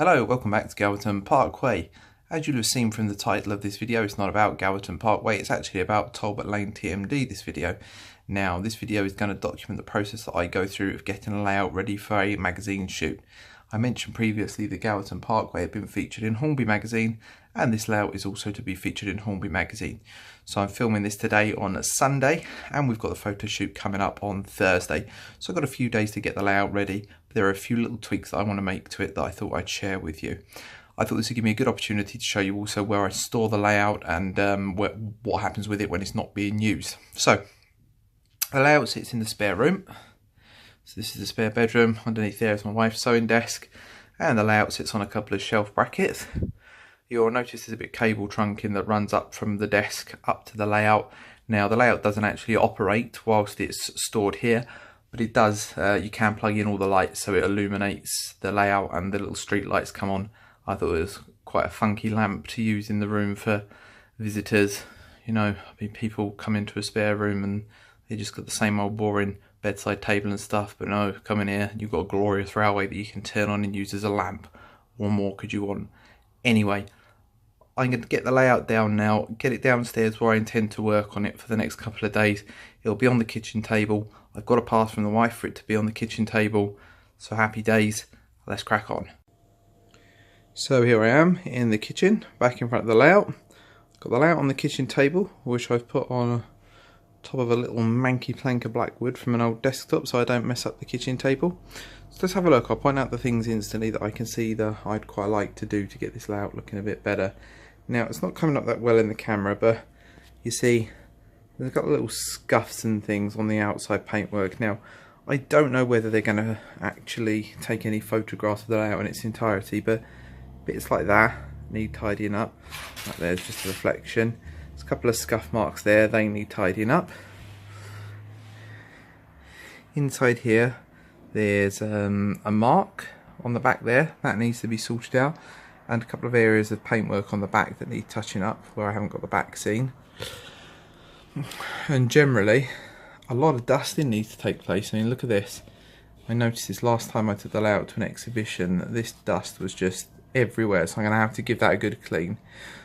Hello, welcome back to Galverton Parkway. As you'll have seen from the title of this video, it's not about Galverton Parkway, it's actually about Talbot Lane TMD, this video. Now, this video is going to document the process that I go through of getting a layout ready for a magazine shoot. I mentioned previously that Galverton Parkway had been featured in Hornby Magazine, and this layout is also to be featured in Hornby Magazine. So I'm filming this today on a Sunday, and we've got the photo shoot coming up on Thursday. So I've got a few days to get the layout ready. There are a few little tweaks that I want to make to it that I thought I'd share with you. I thought this would give me a good opportunity to show you also where I store the layout and what happens with it when it's not being used. So the layout sits in the spare room. So this is the spare bedroom. Underneath there is my wife's sewing desk, and the layout sits on a couple of shelf brackets. You'll notice there's a bit of cable trunking that runs up from the desk up to the layout. Now the layout doesn't actually operate whilst it's stored here, but it does. You can plug in all the lights so it illuminates the layout and the little street lights come on. I thought it was quite a funky lamp to use in the room for visitors. You know, I mean, people come into a spare room and they just got the same old boring bedside table and stuff, but no, come in here, you've got a glorious railway that you can turn on and use as a lamp. What more could you want? Anyway, I'm going to get the layout down now, get it downstairs where I intend to work on it for the next couple of days. It'll be on the kitchen table. I've got a pass from the wife for it to be on the kitchen table, so happy days. Let's crack on. So here I am in the kitchen, back in front of the layout. I've got the layout on the kitchen table, which I've put on top of a little manky plank of blackwood from an old desktop so I don't mess up the kitchen table. So let's have a look. I'll point out the things instantly that I can see that I'd quite like to do to get this layout looking a bit better. Now, it's not coming up that well in the camera, but you see there's got little scuffs and things on the outside paintwork. Now, I don't know whether they're going to actually take any photographs of the layout in its entirety, but bits like that need tidying up. Right, there's just a reflection. There's a couple of scuff marks there, they need tidying up. Inside here there's a mark on the back there that needs to be sorted out, and a couple of areas of paintwork on the back that need touching up where I haven't got the back seen. And generally a lot of dusting needs to take place. I mean, look at this. I noticed this last time I took the layout to an exhibition, this dust was just everywhere, so I'm going to have to give that a good clean.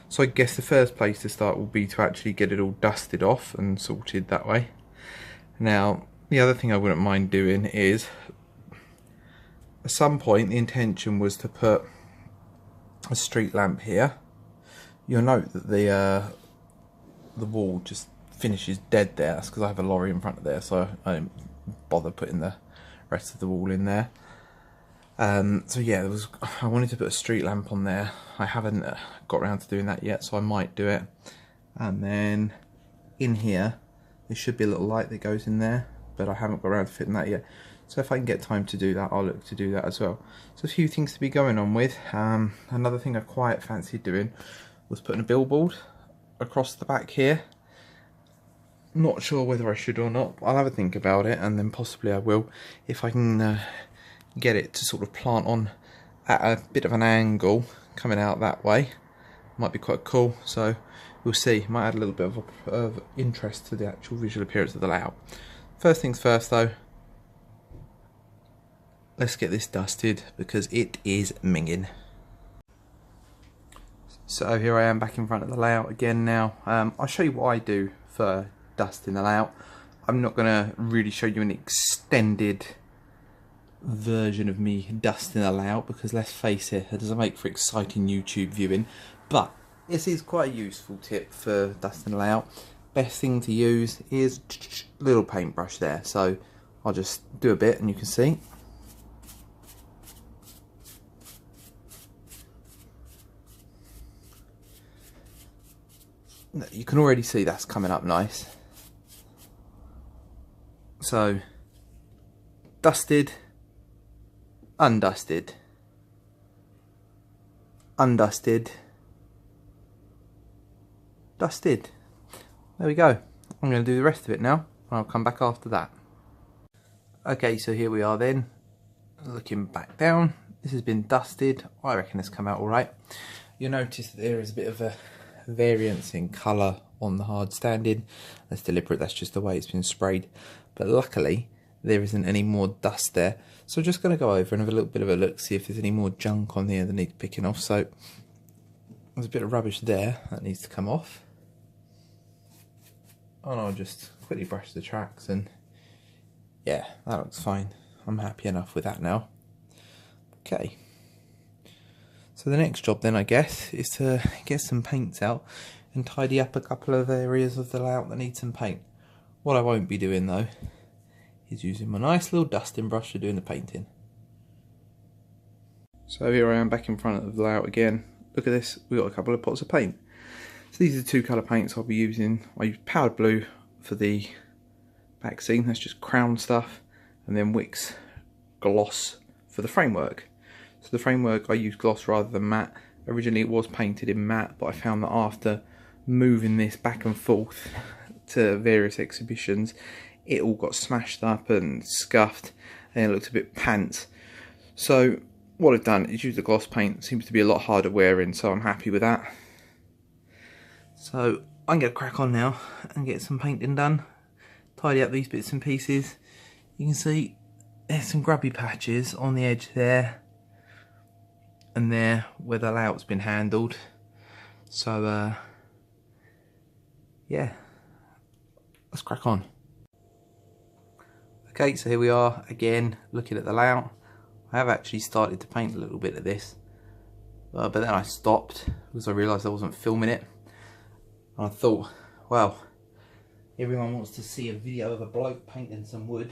So I guess the first place to start will be to actually get it all dusted off and sorted that way. Now, the other thing I wouldn't mind doing is, at some point the intention was to put a street lamp here. You'll note that the wall just finishes dead there. That's because I have a lorry in front of there, so I didn't bother putting the rest of the wall in there. So yeah, I wanted to put a street lamp on there. I haven't got around to doing that yet, so I might do it. And then in here there should be a little light that goes in there, but I haven't got around to fitting that yet. So if I can get time to do that, I'll look to do that as well. So a few things to be going on with. Another thing I quite fancied doing was putting a billboard across the back here. Not sure whether I should or not. I'll have a think about it, and then possibly I will if I can get it to sort of plant on at a bit of an angle coming out that way. Might be quite cool, so we'll see. Might add a little bit of interest to the actual visual appearance of the layout. First things first though, let's get this dusted because it is minging. So here I am back in front of the layout again now. I'll show you what I do for dusting the layout. I'm not going to really show you an extended version of me dusting a layout because, let's face it doesn't make for exciting YouTube viewing, but this is quite a useful tip for dusting a layout. Best thing to use is a little paintbrush there, so I'll just do a bit and you can see. You can already see that's coming up nice. So dusted, undusted, undusted, dusted. There we go. I'm going to do the rest of it now. I'll come back after that. Okay, so here we are then. Looking back down, this has been dusted. I reckon it's come out alright. You'll notice that there is a bit of a variance in colour on the hard standing. That's deliberate, that's just the way it's been sprayed. But luckily, there isn't any more dust there. So I'm just going to go over and have a little bit of a look, see if there's any more junk on there that needs picking off. So there's a bit of rubbish there that needs to come off. And I'll just quickly brush the tracks, and yeah, that looks fine. I'm happy enough with that now. Okay. So the next job then, I guess, is to get some paints out and tidy up a couple of areas of the layout that need some paint. What I won't be doing though is using my nice little dusting brush for doing the painting. So here I am back in front of the layout again. Look at this, we've got a couple of pots of paint. So these are the two colour paints I'll be using. I use powdered blue for the back scene, that's just crown stuff, and then Wix gloss for the framework. So the framework I use gloss rather than matte. Originally it was painted in matte, but I found that after moving this back and forth to various exhibitions, it all got smashed up and scuffed and it looked a bit pants. So what I've done is use the gloss paint. It seems to be a lot harder wearing, so I'm happy with that. So I'm going to crack on now and get some painting done. Tidy up these bits and pieces. You can see there's some grubby patches on the edge there and there where the layout's been handled. So yeah, let's crack on. Okay, so here we are again looking at the layout. I have actually started to paint a little bit of this, but then I stopped because I realised I wasn't filming it. And I thought, well, everyone wants to see a video of a bloke painting some wood,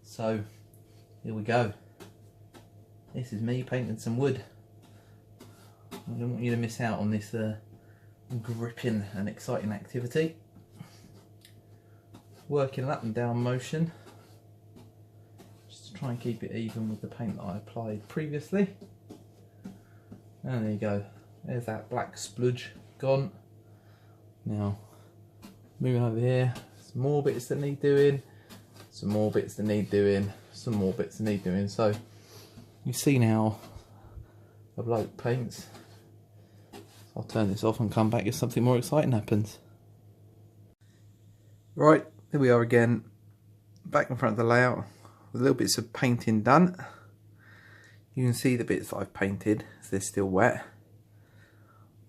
so here we go. This is me painting some wood. I don't want you to miss out on this gripping and exciting activity. Working an up and down motion, just to try and keep it even with the paint that I applied previously. And there you go, there's that black spludge gone. Now, moving over here, some more bits that need doing, some more bits that need doing, some more bits that need doing. So, you see now the bloke paints. So I'll turn this off and come back if something more exciting happens. Right, here we are again, back in front of the layout, with little bits of painting done. You can see the bits that I've painted, as they're still wet.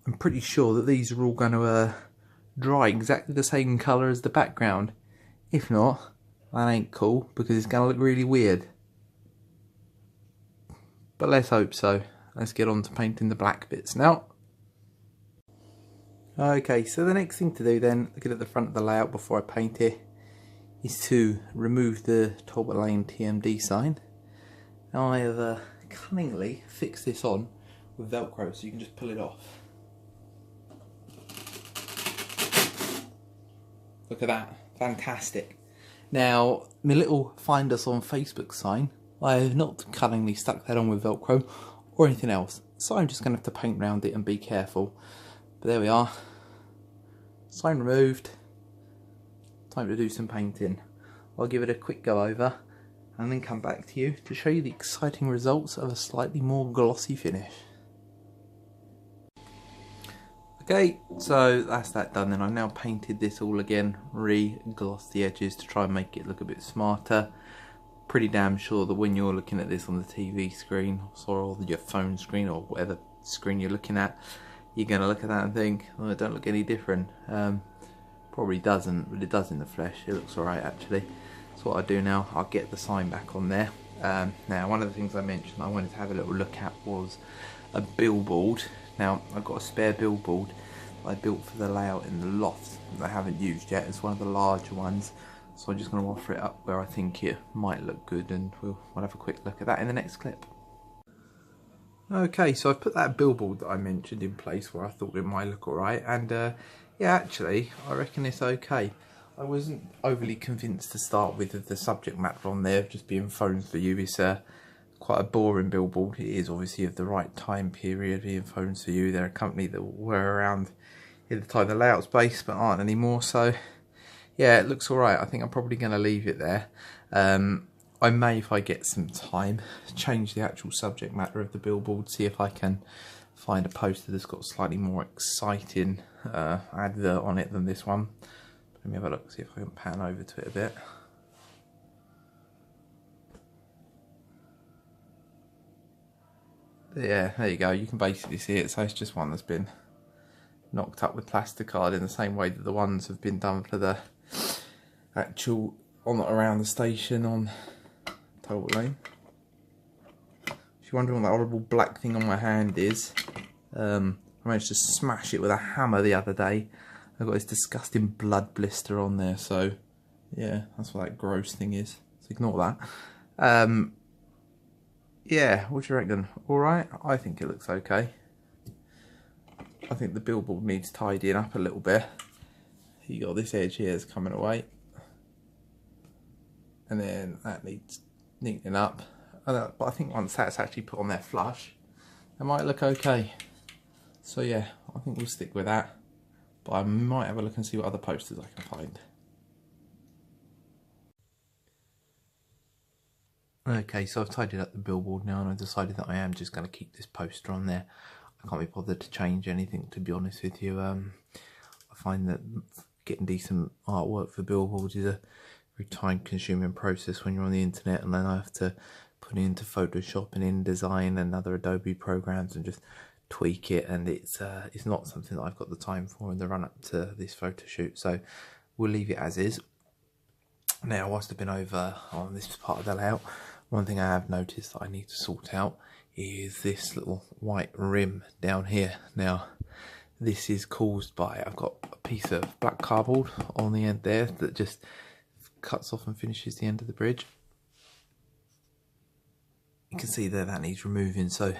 I'm pretty sure that these are all going to dry exactly the same colour as the background. If not, that ain't cool, because it's going to look really weird. But let's hope so. Let's get on to painting the black bits now. Okay, so the next thing to do then, looking at the front of the layout before I paint it, is to remove the Talbot Lane TMD sign. Now I have cunningly fixed this on with Velcro so you can just pull it off. Look at that, fantastic. Now, my little find us on Facebook sign, I have not cunningly stuck that on with Velcro or anything else, so I'm just going to have to paint around it and be careful. But there we are, sign removed, time to do some painting. I'll give it a quick go over and then come back to you to show you the exciting results of a slightly more glossy finish. Okay, so that's that done then. I've now painted this all again, re-glossed the edges to try and make it look a bit smarter. Pretty damn sure that when you're looking at this on the TV screen or your phone screen or whatever screen you're looking at, you're going to look at that and think, oh, it don't look any different. Probably doesn't, but it does in the flesh. It looks alright actually. So what I do now, I'll get the sign back on there. Now, one of the things I mentioned I wanted to have a little look at was a billboard. Now, I've got a spare billboard I built for the layout in the loft that I haven't used yet. It's one of the larger ones, so I'm just going to offer it up where I think it might look good, and we'll have a quick look at that in the next clip. Okay, so I've put that billboard that I mentioned in place where I thought it might look alright, and yeah, actually, I reckon it's okay. I wasn't overly convinced to start with of the subject matter on there, just being phones for you. It's quite a boring billboard. It is obviously of the right time period, being phones for you. They're a company that were around in the time the layout's based but aren't anymore, so yeah, it looks alright. I think I'm probably going to leave it there. I may, if I get some time, change the actual subject matter of the billboard, see if I can find a poster that's got slightly more exciting advert on it than this one. Let me have a look, see if I can pan over to it a bit. Yeah, there you go. You can basically see it. So it's just one that's been knocked up with plasticard in the same way that the ones have been done for the actual around the station on Talbot Lane. If you're wondering what that horrible black thing on my hand is, I managed to smash it with a hammer the other day. I've got this disgusting blood blister on there, so yeah, that's what that gross thing is. So ignore that. Yeah, what do you reckon? Alright? I think it looks okay. I think the billboard needs tidying up a little bit. You got this edge here is coming away, and then that needs neatening up. But I think once that's actually put on there flush, it might look okay. So yeah, I think we'll stick with that. But I might have a look and see what other posters I can find. Okay, so I've tidied up the billboard now, and I've decided that I am just going to keep this poster on there. I can't be bothered to change anything, to be honest with you. I find that getting decent artwork for billboards is a very time-consuming process when you're on the internet, and then I have to put it into Photoshop and InDesign and other Adobe programs and just tweak it, and it's not something that I've got the time for in the run-up to this photo shoot. So we'll leave it as is. Now, whilst I've been over on this part of the layout, one thing I have noticed that I need to sort out is this little white rim down here. Now, this is caused by, I've got a piece of black cardboard on the end there that just cuts off and finishes the end of the bridge. You can see there that needs removing, so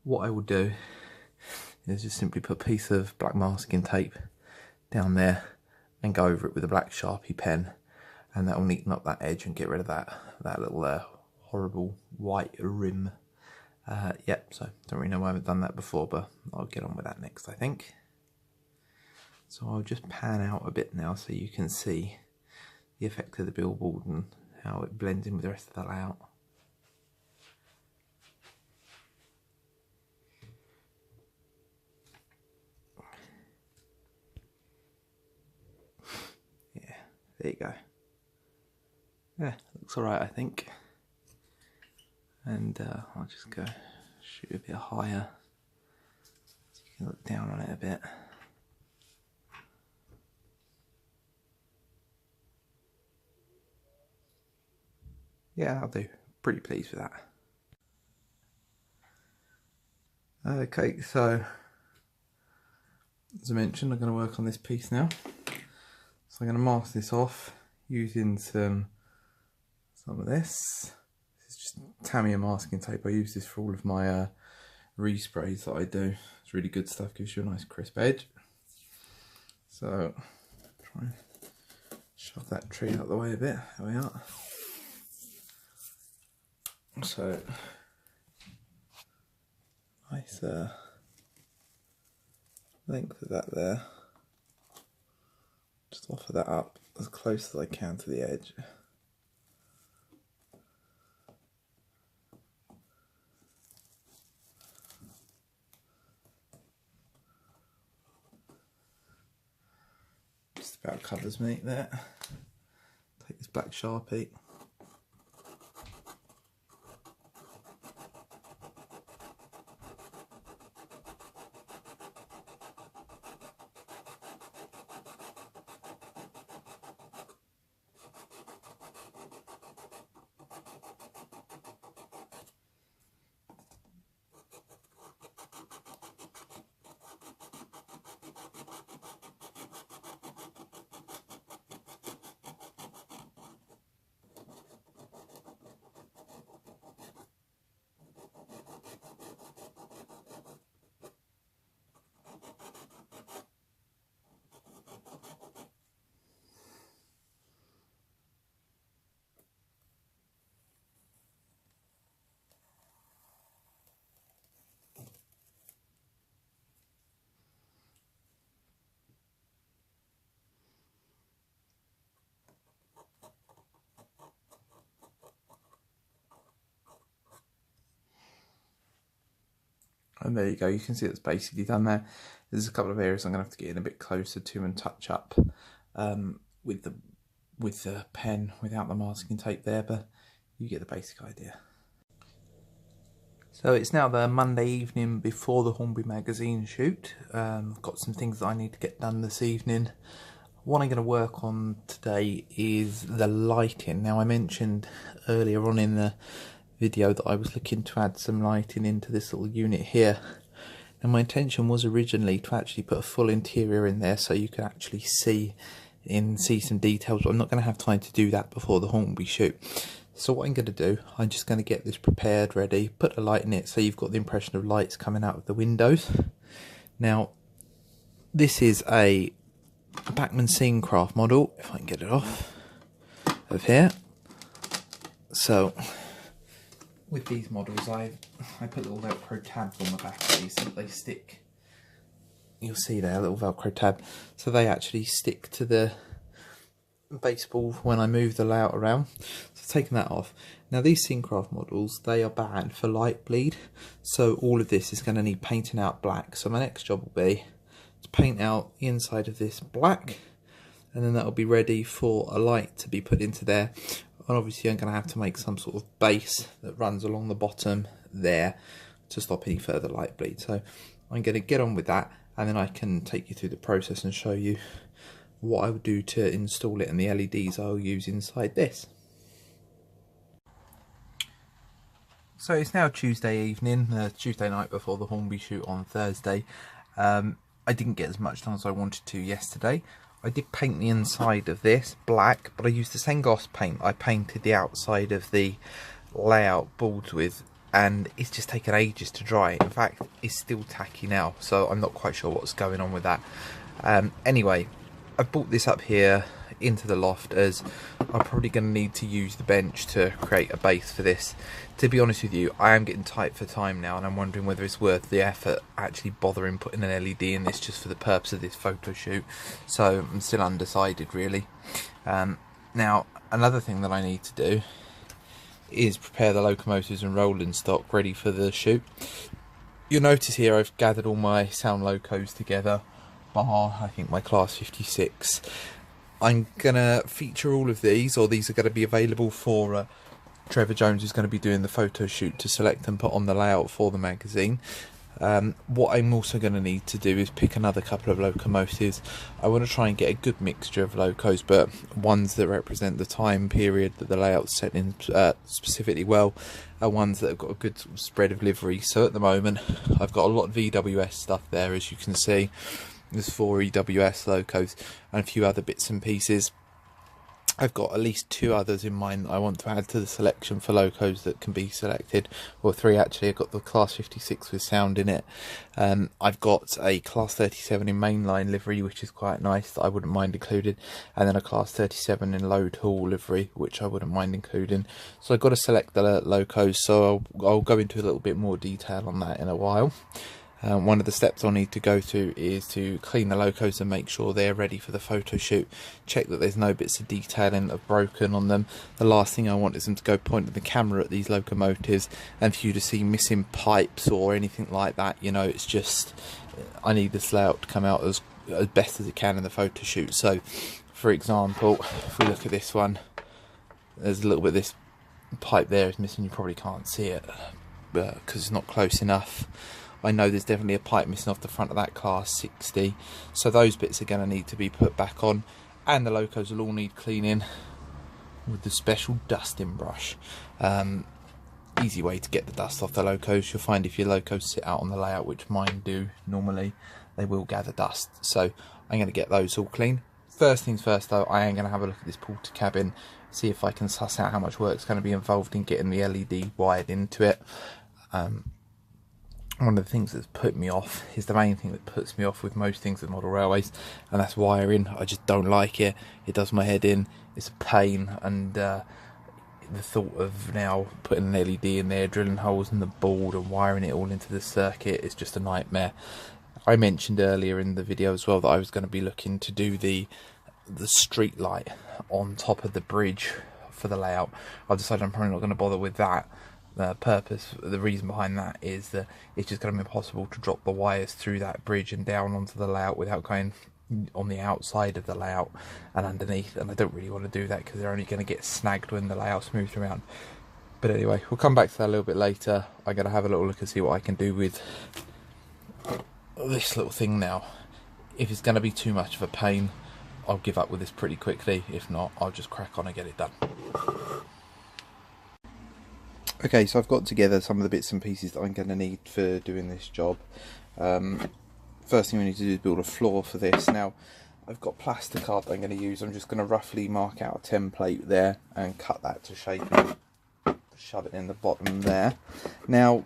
what I will do is just simply put a piece of black masking tape down there and go over it with a black Sharpie pen, and that will neaten up that edge and get rid of that little horrible white rim. Yep, so don't really know why I haven't done that before, but I'll get on with that next, I think. So I'll just pan out a bit now so you can see the effect of the billboard and how it blends in with the rest of the layout. Yeah, there you go. Yeah, looks alright, I think. And I'll just go shoot a bit higher so you can look down on it a bit. Yeah, I'll do. Pretty pleased with that. Okay, so as I mentioned, I'm going to work on this piece now. So I'm going to mask this off using some of this. This is just Tamiya masking tape. I use this for all of my resprays that I do. It's really good stuff, gives you a nice crisp edge. So try and shove that tree out of the way a bit. There we are. So nice length of that there. Just offer that up as close as I can to the edge. Just about covers me there. Take this black Sharpie. And there you go, you can see it's basically done there. There's a couple of areas I'm going to have to get in a bit closer to and touch up with the pen without the masking tape there, but you get the basic idea. So it's now the Monday evening before the Hornby Magazine shoot. I've got some things that I need to get done this evening. What I'm going to work on today is the lighting. Now, I mentioned earlier on in the video that I was looking to add some lighting into this little unit here. And my intention was originally to actually put a full interior in there so you can actually see some details, but I'm not going to have time to do that before the Hornby shoot. So what I'm going to do, I'm just going to get this prepared, ready, put a light in it so you've got the impression of lights coming out of the windows. Now, this is a Bachmann Scenicraft model, if I can get it off of here. So, with these models, I put little Velcro tabs on the back of these so that they stick. You'll see there, a little Velcro tab. So they actually stick to the baseball when I move the layout around. So taking that off. Now these Scenicraft models, they are banned for light bleed. So all of this is going to need painting out black. So my next job will be to paint out the inside of this black. And then that'll be ready for a light to be put into there. And obviously I'm going to have to make some sort of base that runs along the bottom there to stop any further light bleed. So I'm going to get on with that, and then I can take you through the process and show you what I would do to install it and the LEDs I'll use inside this. So it's now Tuesday evening, Tuesday night before the Hornby shoot on Thursday. I didn't get as much done as I wanted to yesterday. I did paint the inside of this black, but I used the same gloss paint I painted the outside of the layout boards with, and it's just taken ages to dry. In fact, it's still tacky now, so I'm not quite sure what's going on with that. Anyway, I've brought this up here into the loft as I'm probably going to need to use the bench to create a base for this. To be honest with you, I am getting tight for time now, and I'm wondering whether it's worth the effort actually bothering putting an LED in this just for the purpose of this photo shoot. So I'm still undecided really. Now another thing that I need to do is prepare the locomotives and rolling stock ready for the shoot. You'll notice here I've gathered all my sound locos together, bar I think my class 56. I'm gonna feature all of these, or these are going to be available for Trevor Jones, who's going to be doing the photo shoot, to select and put on the layout for the magazine. What I'm also going to need to do is pick another couple of locomotives. I want to try and get a good mixture of locos, but ones that represent the time period that the layout's set in specifically well, are ones that have got a good sort of spread of livery. So at the moment I've got a lot of EWS stuff there, as you can see. There's 4 EWS locos and a few other bits and pieces. I've got at least 2 others in mind that I want to add to the selection for locos that can be selected, or 3 actually. I've got the class 56 with sound in it. I've got a class 37 in mainline livery, which is quite nice, that I wouldn't mind including, and then a class 37 in load haul livery, which I wouldn't mind including. So I've got to select the locos, so I'll go into a little bit more detail on that in a while. One of the steps I'll need to go through is to clean the locos and make sure they're ready for the photo shoot. Check that there's no bits of detailing that have broken on them. The last thing I want is them to go pointing the camera at these locomotives and for you to see missing pipes or anything like that. You know, it's just, I need this layout to come out as best as it can in the photo shoot. So, for example, if we look at this one, there's a little bit of this pipe there is missing. You probably can't see it because it's not close enough. I know there's definitely a pipe missing off the front of that class 60, so those bits are going to need to be put back on, and the locos will all need cleaning with the special dusting brush. Easy way to get the dust off the locos. You'll find if your locos sit out on the layout, which mine do normally, they will gather dust, so I'm going to get those all clean. First things first though, I am going to have a look at this porter cabin, see if I can suss out how much work's going to be involved in getting the LED wired into it. One of the things that's put me off is the main thing that puts me off with most things at model railways, and that's wiring. I just don't like it. It does my head in. It's a pain, and the thought of now putting an LED in there, drilling holes in the board and wiring it all into the circuit is just a nightmare. I mentioned earlier in the video as well that I was going to be looking to do the street light on top of the bridge for the layout. I've decided I'm probably not going to bother with that. The reason behind that is that it's just going to be impossible to drop the wires through that bridge and down onto the layout without going on the outside of the layout and underneath, and I don't really want to do that because they're only going to get snagged when the layout's moved around. But anyway, we'll come back to that a little bit later. I'm going to have a little look and see what I can do with this little thing now. If it's going to be too much of a pain, I'll give up with this pretty quickly. If not, I'll just crack on and get it done. Okay, so I've got together some of the bits and pieces that I'm going to need for doing this job. First thing we need to do is build a floor for this. Now, I've got plasticard that I'm going to use. I'm just going to roughly mark out a template there and cut that to shape and shove it in the bottom there. Now,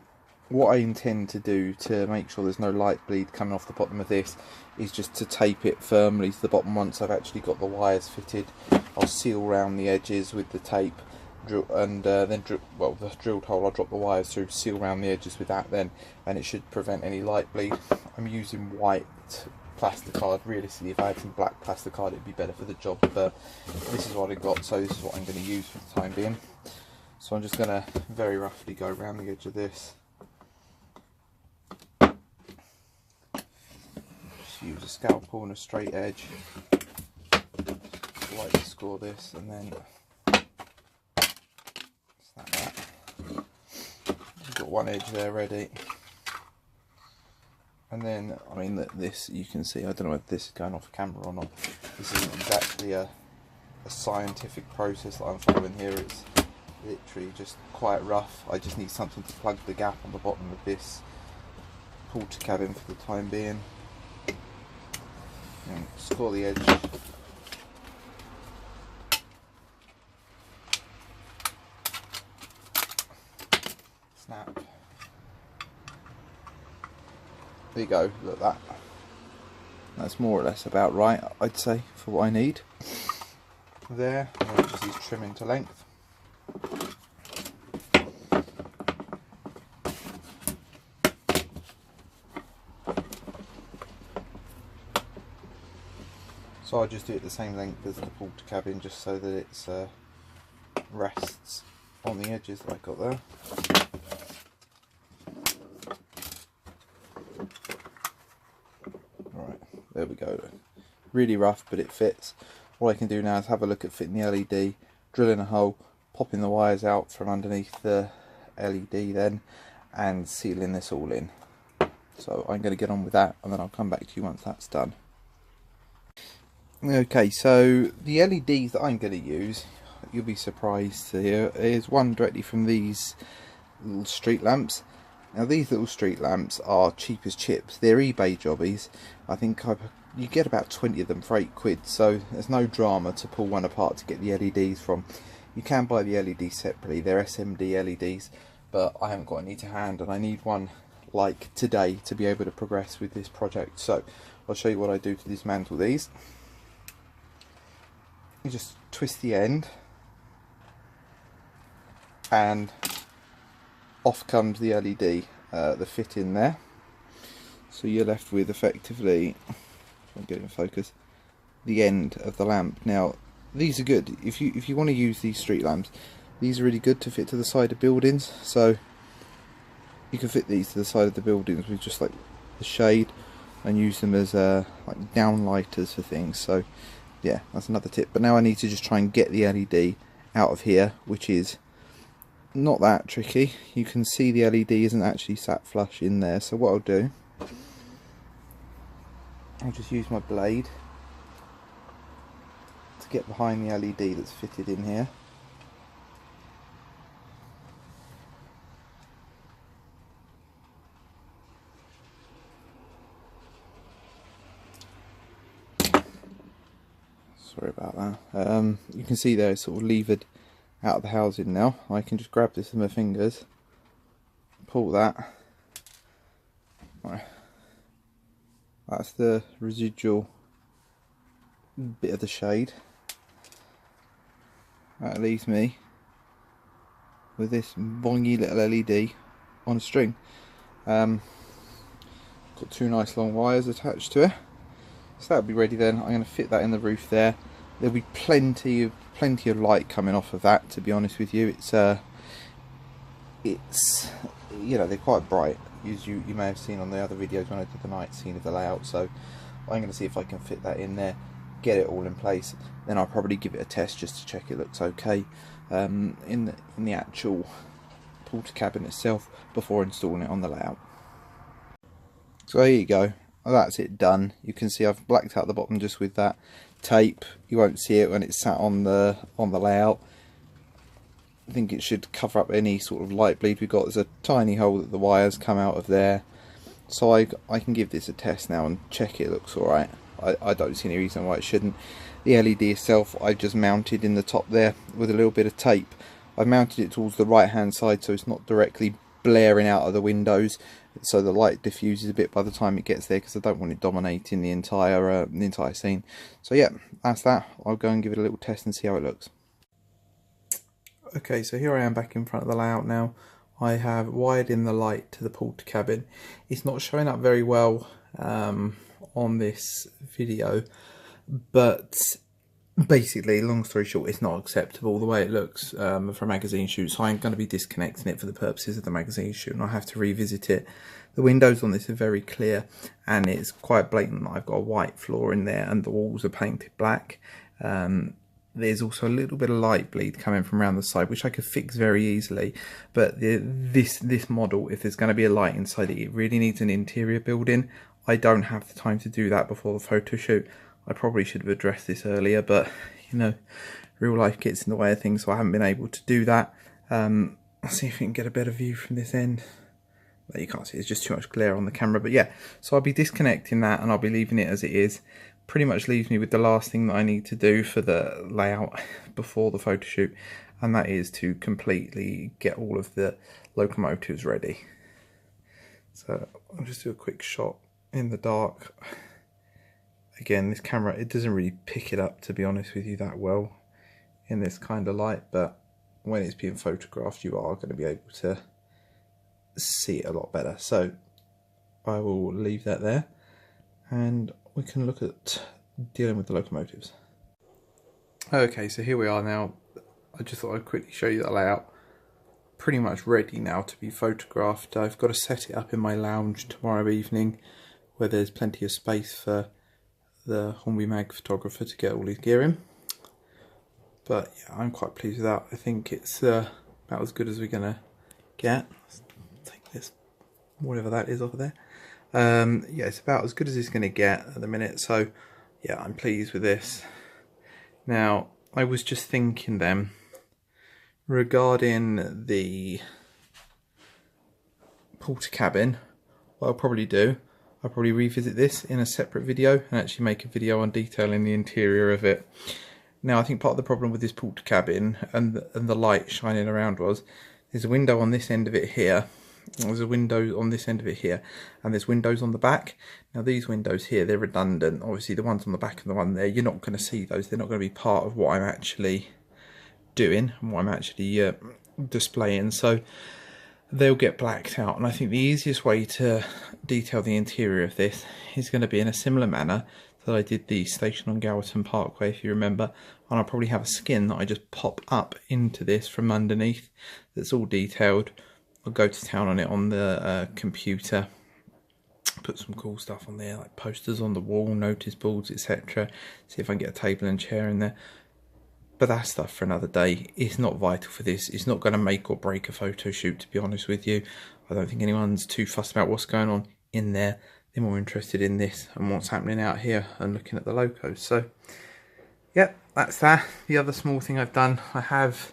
what I intend to do to make sure there's no light bleed coming off the bottom of this is just to tape it firmly to the bottom once I've actually got the wires fitted. I'll seal around the edges with the tape, and then the drilled hole, I'll drop the wires through, seal around the edges with that then, and it should prevent any light bleed. I'm using white plasticard. Realistically, if I had some black plasticard, it'd be better for the job, but this is what I got, so this is what I'm going to use for the time being. So I'm just going to very roughly go around the edge of this. Just use a scalpel and a straight edge. Lightly score this, and then snap that. We've got one edge there ready. And then, I mean, this, you can see, I don't know if this is going off camera or not. This isn't exactly a scientific process that I'm following here. It's literally just quite rough. I just need something to plug the gap on the bottom of this porter cabin for the time being. And score the edge. Snap. There you go, look at that. That's more or less about right, I'd say, for what I need. There, and then just use trimming to length. So I'll just do it the same length as the porter cabin, just so that it's rests on the edges that I got there. There we go. Really rough, but it fits. What I can do now is have a look at fitting the LED, drilling a hole, popping the wires out from underneath the LED then, and sealing this all in. So I'm going to get on with that, and then I'll come back to you once that's done. Okay, so the LEDs that I'm going to use, you'll be surprised to hear, is one directly from these little street lamps. Now these little street lamps are cheap as chips. They're eBay jobbies. I think you get about 20 of them for £8, so there's no drama to pull one apart to get the LEDs from. You can buy the LEDs separately. They're SMD LEDs, but I haven't got any to hand, and I need one like today to be able to progress with this project. So I'll show you what I do to dismantle these. You just twist the end, and off comes the LED, the fit in there. So you're left with effectively, I'll get it in focus, the end of the lamp. Now these are good if you want to use these street lamps. These are really good to fit to the side of buildings. So you can fit these to the side of the buildings with just like the shade, and use them as like downlighters for things. So yeah, that's another tip. But now I need to just try and get the LED out of here, which is not that tricky. You can see the LED isn't actually sat flush in there. So what I'll do, I'll just use my blade to get behind the LED that's fitted in here. Sorry about that. You can see there it's sort of levered out of the housing now. I can just grab this with my fingers, pull that. Right. That's the residual bit of the shade. That leaves me with this bongy little LED on a string. Got two nice long wires attached to it. So that'll be ready then. I'm going to fit that in the roof there. There'll be plenty of light coming off of that, to be honest with you. It's you know, they're quite bright, as you may have seen on the other videos when I did the night scene of the layout. So I'm going to see if I can fit that in there. get it all in place, then I'll probably give it a test just to check it looks okay in the actual porter cabin itself before installing it on the layout. So there you go, that's it done. You can see I've blacked out the bottom just with that tape. You won't see it when it's sat on the layout. I think it should cover up any sort of light bleed we've got. There's a tiny hole that the wires come out of there, so I can give this a test now and check it looks alright. I don't see any reason why it shouldn't. The LED itself I just mounted in the top there with a little bit of tape. I've mounted it towards the right hand side so it's not directly blaring out of the windows, so the light diffuses a bit by the time it gets there, because I don't want it dominating the entire scene. So yeah, that's that. I'll go and give it a little test and see how it looks. Okay, so here I am back in front of the layout now. I have wired in the light to the porter cabin. It's not showing up very well on this video, but basically, long story short, it's not acceptable the way it looks for a magazine shoot, so I'm going to be disconnecting it for the purposes of the magazine shoot, and I'll have to revisit it. The windows on this are very clear, and it's quite blatant that I've got a white floor in there and the walls are painted black. There's also a little bit of light bleed coming from around the side, which I could fix very easily, but this model, if there's going to be a light inside it, it really needs an interior build-in. I don't have the time to do that before the photo shoot. I probably should have addressed this earlier, but you know, real life gets in the way of things, so I haven't been able to do that. I'll see if we can get a better view from this end. Well, you can't see, it's just too much glare on the camera, but yeah, so I'll be disconnecting that and I'll be leaving it as it is. Pretty much leaves me with the last thing that I need to do for the layout before the photo shoot, and that is to completely get all of the locomotives ready. So I'll just do a quick shot in the dark. Again, this camera, it doesn't really pick it up, to be honest with you, that well in this kind of light, but when it's being photographed you are going to be able to see it a lot better. So I will leave that there and we can look at dealing with the locomotives. Okay, so here we are now. I just thought I'd quickly show you the layout. Pretty much ready now to be photographed. I've got to set it up in my lounge tomorrow evening, where there's plenty of space for the Hornby Mag photographer to get all his gear in. But yeah, I'm quite pleased with that. I think it's about as good as we're gonna get. Let's take this, whatever that is over there. Yeah, it's about as good as it's going to get at the minute, so yeah, I'm pleased with this. Now, I was just thinking then, regarding the porter cabin, what I'll probably do, I'll probably revisit this in a separate video and actually make a video on detailing the interior of it. Now, I think part of the problem with this porter cabin and the light shining around was, there's a window on this end of it here, there's a window on this end of it here, and there's windows on the back. Now these windows here, they're redundant. Obviously the ones on the back and the one there, you're not going to see those. They're not going to be part of what I'm actually doing and what I'm actually displaying, so they'll get blacked out. And I think the easiest way to detail the interior of this is going to be in a similar manner that I did the station on Gallatin Parkway, if you remember. And I'll probably have a skin that I just pop up into this from underneath that's all detailed. I'll go to town on it on the computer, put some cool stuff on there, like posters on the wall, notice boards, etc. See if I can get a table and chair in there. But that's stuff for another day. It's not vital for this. It's not going to make or break a photo shoot, to be honest with you. I don't think anyone's too fussed about what's going on in there. They're more interested in this and what's happening out here and looking at the locos. So, yep, that's that. The other small thing I've done, I have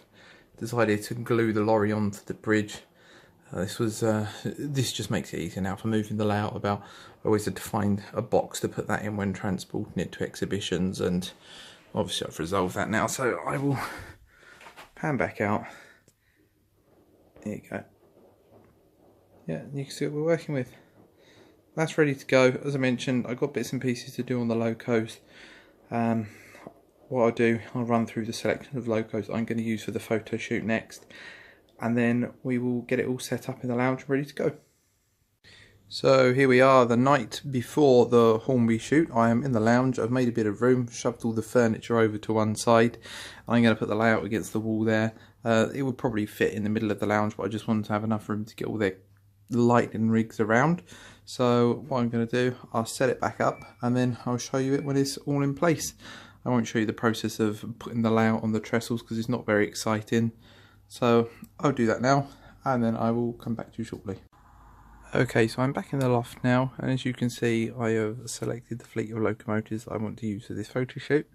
decided to glue the lorry onto the bridge. This just makes it easier now for moving the layout about. I always had to find a box to put that in when transporting it to exhibitions, and obviously I've resolved that now, so I will pan back out. There you go. Yeah, you can see what we're working with. That's ready to go. As I mentioned, I've got bits and pieces to do on the locos. What I'll do, I'll run through the selection of locos I'm going to use for the photo shoot next, and then we will get it all set up in the lounge ready to go. So here we are, the night before the Hornby shoot. I am in the lounge. I've made a bit of room, shoved all the furniture over to one side. I'm going to put the layout against the wall there. It would probably fit in the middle of the lounge, but I just wanted to have enough room to get all the lighting rigs around. So what I'm going to do, I'll set it back up and then I'll show you it when it's all in place. I won't show you the process of putting the layout on the trestles because it's not very exciting. So I'll do that now and then I will come back to you shortly. Okay, so I'm back in the loft now, and as you can see I have selected the fleet of locomotives that I want to use for this photo shoot.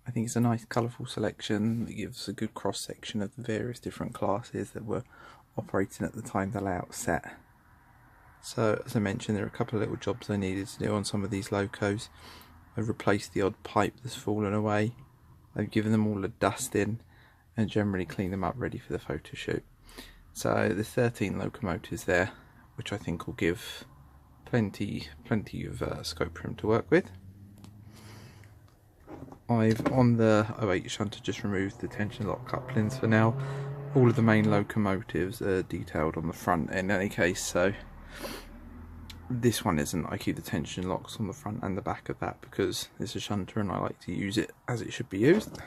I think it's a nice colourful selection that gives a good cross section of the various different classes that were operating at the time the layout was set. So as I mentioned, there are a couple of little jobs I needed to do on some of these locos. I've replaced the odd pipe that's fallen away, I've given them all a dusting and generally cleaned them up ready for the photo shoot. So there's 13 locomotives there, which I think will give plenty of scope for him to work with. I've, on the 08 shunter, just removed the tension lock couplings for now. All of the main locomotives are detailed on the front in any case, so this one isn't. I keep the tension locks on the front and the back of that because it's a shunter and I like to use it as it should be used.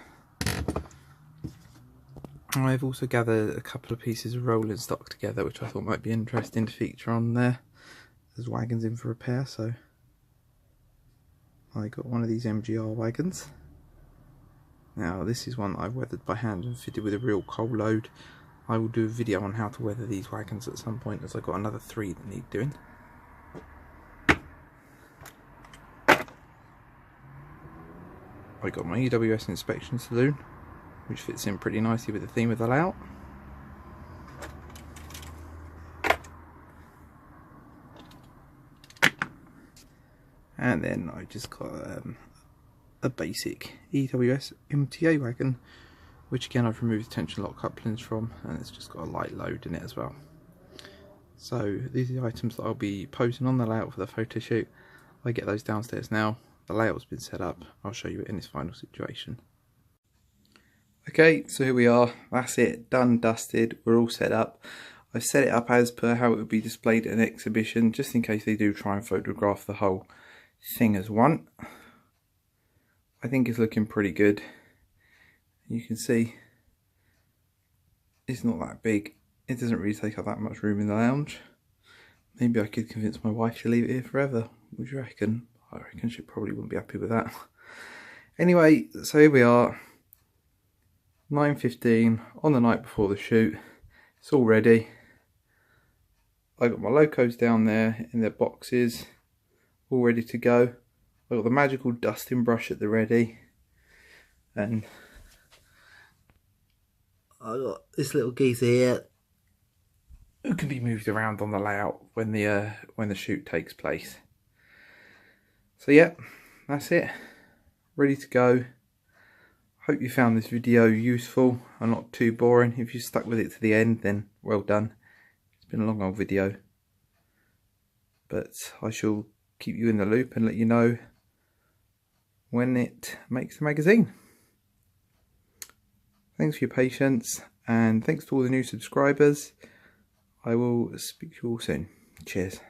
I've also gathered a couple of pieces of rolling stock together which I thought might be interesting to feature on there. There's wagons in for repair, so I got one of these MGR wagons. Now this is one I've weathered by hand and fitted with a real coal load. I will do a video on how to weather these wagons at some point, as I've got another 3 that need doing. I got my EWS inspection saloon, which fits in pretty nicely with the theme of the layout. And then I just got a basic EWS MTA wagon, which again I've removed the tension lock couplings from, and it's just got a light load in it as well. So these are the items that I'll be posing on the layout for the photo shoot. I get those downstairs now. The layout's been set up. I'll show you it in its final situation. Okay, so here we are. That's it, done, dusted. We're all set up. I've set it up as per how it would be displayed at an exhibition, just in case they do try and photograph the whole thing as one. I think it's looking pretty good. You can see it's not that big. It doesn't really take up that much room in the lounge. Maybe I could convince my wife to leave it here forever. What do you reckon? I reckon she probably wouldn't be happy with that. Anyway, so here we are, 9:15 on the night before the shoot. It's all ready. I got my locos down there in their boxes, all ready to go. I got the magical dusting brush at the ready, and I got this little geezer here who can be moved around on the layout when the shoot takes place. So yeah, that's it, ready to go. Hope you found this video useful and not too boring. If you stuck with it to the end, then well done. It's been a long old video, but I shall keep you in the loop and let you know when it makes the magazine. Thanks for your patience, and thanks to all the new subscribers. I will speak to you all soon. Cheers.